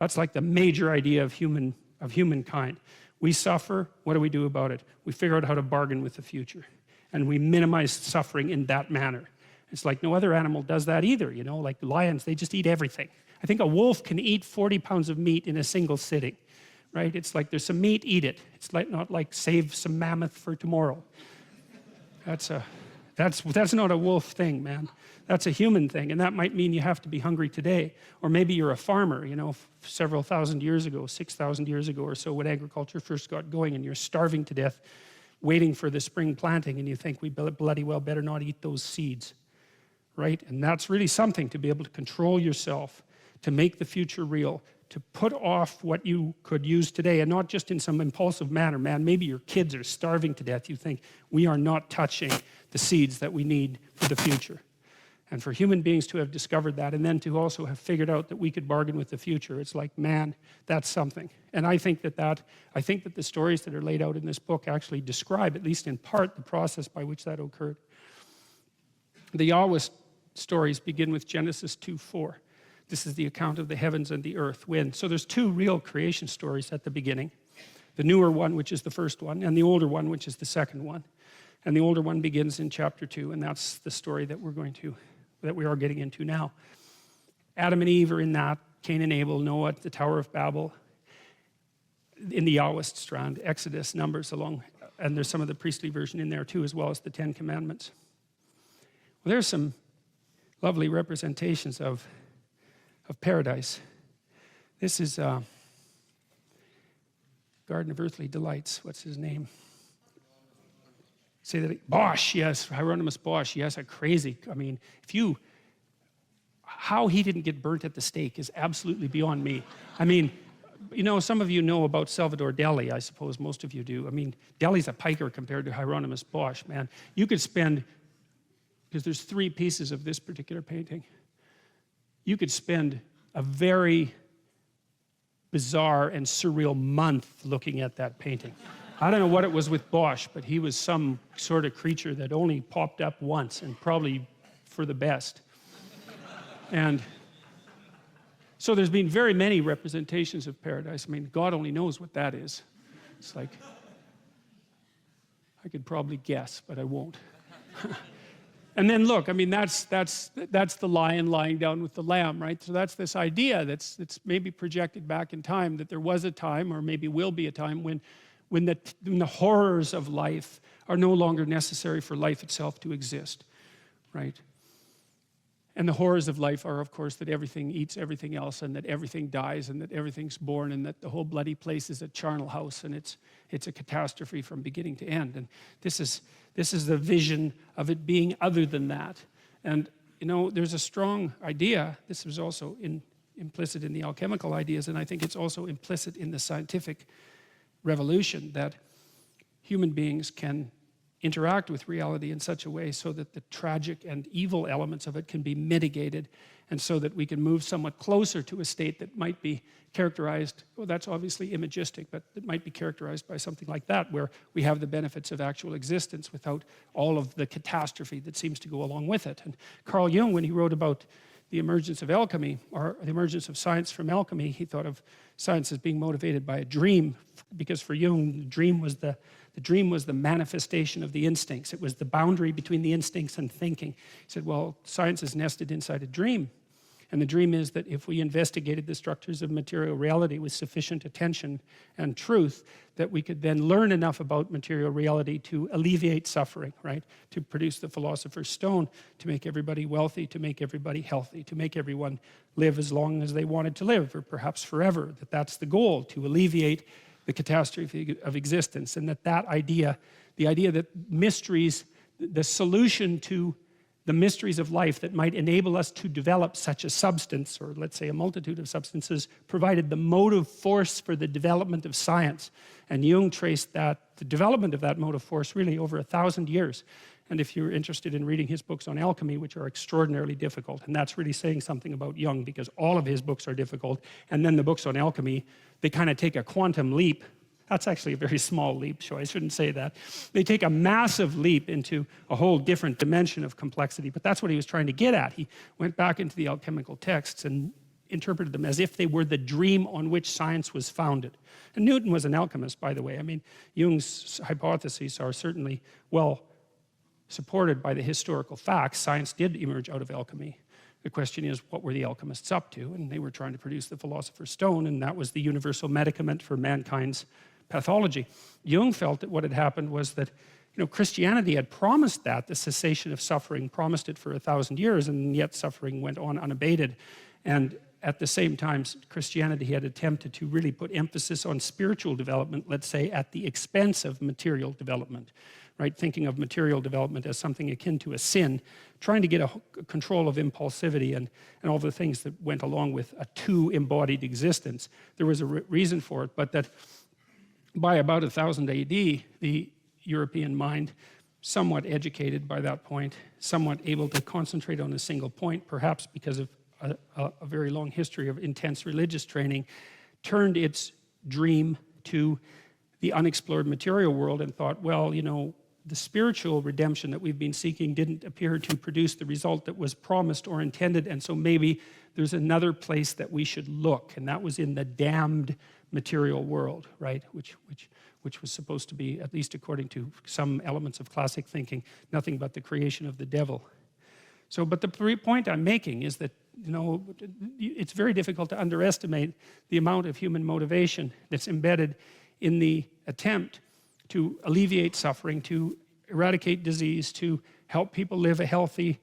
That's like the major idea of humankind. We suffer, what do we do about it? We figure out how to bargain with the future. And we minimize suffering in that manner. It's like no other animal does that either, you know, like lions, they just eat everything. I think a wolf can eat 40 pounds of meat in a single sitting, right? It's like there's some meat, eat it. It's like not like save some mammoth for tomorrow. That's not a wolf thing, man. That's a human thing, and that might mean you have to be hungry today. Or maybe you're a farmer, you know, several thousand years ago, 6,000 years ago or so, when agriculture first got going, and you're starving to death, waiting for the spring planting, and you think we bloody well better not eat those seeds, right? And that's really something, to be able to control yourself, to make the future real, to put off what you could use today, and not just in some impulsive manner. Man, maybe your kids are starving to death. You think, we are not touching the seeds that we need for the future. And for human beings to have discovered that, and then to also have figured out that we could bargain with the future, it's like, man, that's something. And I think that the stories that are laid out in this book actually describe, at least in part, the process by which that occurred. The Yahweh stories begin with Genesis 2:4. This is the account of the heavens and the earth, wind. So there's two real creation stories at the beginning. The newer one, which is the first one, and the older one, which is the second one. And the older one begins in chapter 2, and that's the story that we are getting into now. Adam and Eve are in that, Cain and Abel, Noah at the Tower of Babel, in the Yahweh strand, Exodus, Numbers along, and there's some of the priestly version in there too, as well as the 10 Commandments. Well, there's some lovely representations of paradise. This is Garden of Earthly Delights. What's his name? Say that. Bosch, yes, Hieronymus Bosch. Yes, a crazy. I mean, how he didn't get burnt at the stake is absolutely beyond me. I mean, you know, some of you know about Salvador Dali. I suppose most of you do. I mean, Dali's a piker compared to Hieronymus Bosch, man. You could spend, because there's 3 pieces of this particular painting, you could spend a very bizarre and surreal month looking at that painting. I don't know what it was with Bosch, but he was some sort of creature that only popped up once, and probably for the best. And so there's been very many representations of paradise. I mean, God only knows what that is. It's like, I could probably guess, but I won't. And then look, I mean, that's the lion lying down with the lamb, right? So that's this idea that's maybe projected back in time, that there was a time, or maybe will be a time, when the horrors of life are no longer necessary for life itself to exist, right? And the horrors of life are, of course, that everything eats everything else, and that everything dies, and that everything's born, and that the whole bloody place is a charnel house, and it's a catastrophe from beginning to end. And this is the vision of it being other than that. And you know, there's a strong idea. This was also implicit in the alchemical ideas, and I think it's also implicit in the scientific revolution, that human beings can interact with reality in such a way so that the tragic and evil elements of it can be mitigated, and so that we can move somewhat closer to a state that might be characterized, well, that's obviously imagistic, but it might be characterized by something like that, where we have the benefits of actual existence without all of the catastrophe that seems to go along with it. And Carl Jung, when he wrote about the emergence of alchemy, or the emergence of science from alchemy, he thought of science as being motivated by a dream, because for Jung, the dream was the manifestation of the instincts. It was the boundary between the instincts and thinking. He said, well, science is nested inside a dream. And the dream is that if we investigated the structures of material reality with sufficient attention and truth, that we could then learn enough about material reality to alleviate suffering, right? To produce the philosopher's stone, to make everybody wealthy, to make everybody healthy, to make everyone live as long as they wanted to live, or perhaps forever. That's the goal, to alleviate the catastrophe of existence. And that idea, the idea that mysteries, the solution to the mysteries of life that might enable us to develop such a substance, or let's say a multitude of substances, provided the motive force for the development of science. And Jung traced the development of that motive force really over 1,000 years. And if you're interested in reading his books on alchemy, which are extraordinarily difficult, and that's really saying something about Jung, because all of his books are difficult, and then the books on alchemy, they kind of take a quantum leap. That's actually a very small leap, so I shouldn't say that. They take a massive leap into a whole different dimension of complexity, but that's what he was trying to get at. He went back into the alchemical texts, and interpreted them as if they were the dream on which science was founded. And Newton was an alchemist, by the way. I mean, Jung's hypotheses are certainly well supported by the historical facts. Science did emerge out of alchemy. The question is, what were the alchemists up to? And they were trying to produce the philosopher's stone, and that was the universal medicament for mankind's pathology. Jung felt that what had happened was that, you know, Christianity had promised that, the cessation of suffering, promised it for 1,000 years, and yet suffering went on unabated. And at the same time, Christianity had attempted to really put emphasis on spiritual development, let's say, at the expense of material development, right? Thinking of material development as something akin to a sin, trying to get a control of impulsivity and all the things that went along with a two-embodied existence. There was a reason for it, but that by about 1000 AD, the European mind, somewhat educated by that point, somewhat able to concentrate on a single point, perhaps because of a very long history of intense religious training, turned its dream to the unexplored material world and thought, well, you know, the spiritual redemption that we've been seeking didn't appear to produce the result that was promised or intended, and so maybe there's another place that we should look, and that was in the damned material world, right? Which was supposed to be, at least according to some elements of classic thinking, nothing but the creation of the devil. So, but the point I'm making is that, you know, it's very difficult to underestimate the amount of human motivation that's embedded in the attempt to alleviate suffering, to eradicate disease, to help people live a healthy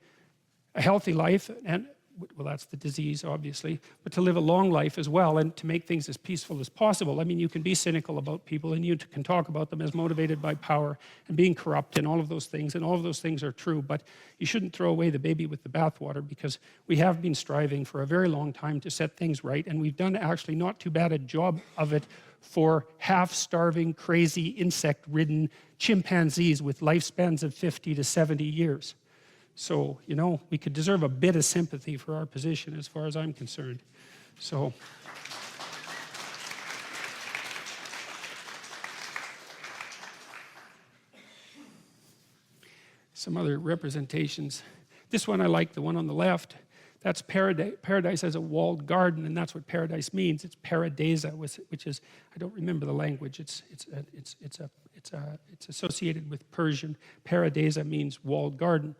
life, and well, that's the disease, obviously, but to live a long life as well and to make things as peaceful as possible. I mean, you can be cynical about people and you can talk about them as motivated by power and being corrupt and all of those things are true, but you shouldn't throw away the baby with the bathwater, because we have been striving for a very long time to set things right, and we've done actually not too bad a job of it for half-starving, crazy, insect-ridden chimpanzees with lifespans of 50 to 70 years. So, you know, we could deserve a bit of sympathy for our position as far as I'm concerned. So, some other representations. This one I like, the one on the left. That's paradise. Paradise as a walled garden, and that's what paradise means. It's paradisa, which is, I don't remember the language. It's associated with Persian. Paradisa means walled garden.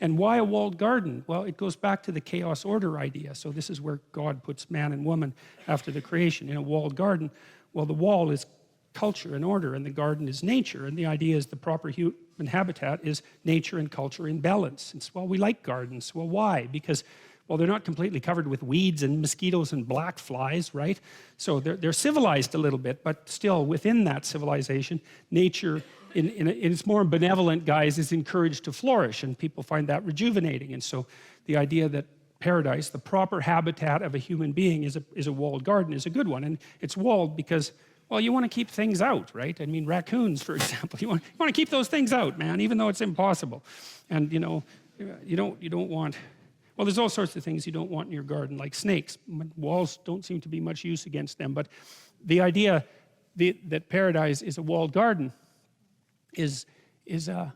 And why a walled garden? Well, it goes back to the chaos order idea. So this is where God puts man and woman after the creation in a walled garden. Well, the wall is culture and order, and the garden is nature. And the idea is the proper human habitat is nature and culture in balance. It's, well, we like gardens. Well, why? Because, well, they're not completely covered with weeds and mosquitoes and black flies, right? So they're civilized a little bit, but still within that civilization, nature in its more benevolent guise is encouraged to flourish, and people find that rejuvenating. And so the idea that paradise, the proper habitat of a human being, is a walled garden is a good one. And it's walled because, well, you want to keep things out, right? I mean, raccoons, for example, you want to keep those things out, man, even though it's impossible. And, you know, you don't want, well, there's all sorts of things you don't want in your garden, like snakes. Walls don't seem to be much use against them, but the idea that paradise is a walled garden is an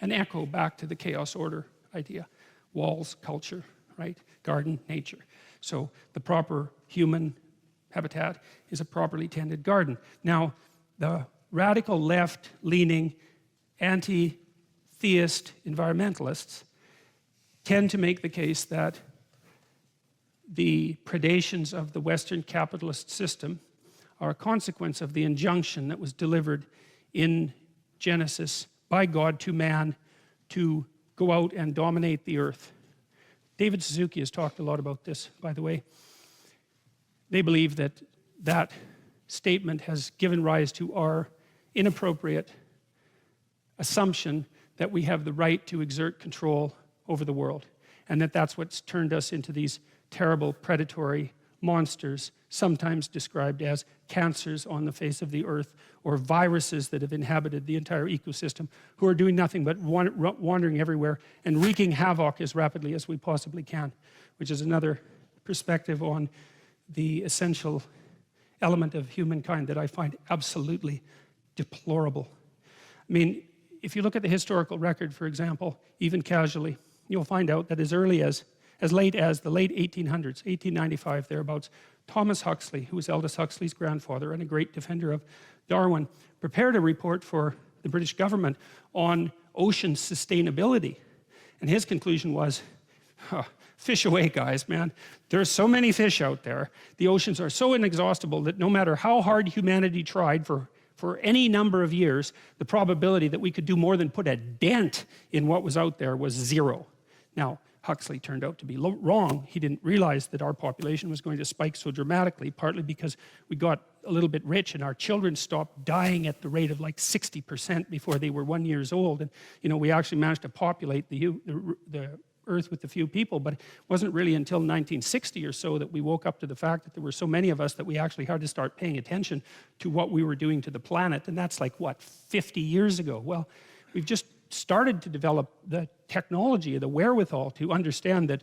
echo back to the chaos order idea. Walls, culture, right? Garden, nature. So the proper human habitat is a properly tended garden. Now, the radical left-leaning, anti-theist environmentalists tend to make the case that the predations of the Western capitalist system are a consequence of the injunction that was delivered in Genesis by God to man to go out and dominate the earth. David Suzuki has talked a lot about this, by the way. They believe that that statement has given rise to our inappropriate assumption that we have the right to exert control over the world, and that that's what's turned us into these terrible predatory monsters, sometimes described as cancers on the face of the earth, or viruses that have inhabited the entire ecosystem, who are doing nothing but wandering everywhere and wreaking havoc as rapidly as we possibly can, which is another perspective on the essential element of humankind that I find absolutely deplorable. I mean, if you look at the historical record, for example, even casually, you'll find out that as early as as late as the late 1800s, 1895, thereabouts, Thomas Huxley, who was Aldous Huxley's grandfather and a great defender of Darwin, prepared a report for the British government on ocean sustainability. And his conclusion was, fish away, guys, man. There's so many fish out there. The oceans are so inexhaustible that no matter how hard humanity tried for any number of years, the probability that we could do more than put a dent in what was out there was zero. Now, Huxley turned out to be wrong. He didn't realize that our population was going to spike so dramatically, partly because we got a little bit rich and our children stopped dying at the rate of like 60% before they were 1 year old. And, you know, we actually managed to populate the Earth with a few people, but it wasn't really until 1960 or so that we woke up to the fact that there were so many of us that we actually had to start paying attention to what we were doing to the planet. And that's like, what, 50 years ago? Well, we've just started to develop the technology, the wherewithal to understand that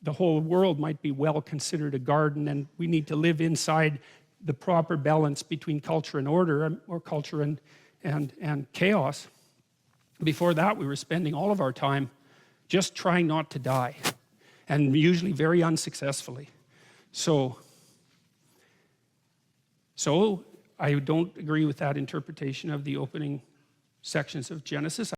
the whole world might be well considered a garden, and we need to live inside the proper balance between culture and order, or culture and chaos. Before that, we were spending all of our time just trying not to die, and usually very unsuccessfully. So I don't agree with that interpretation of the opening sections of Genesis.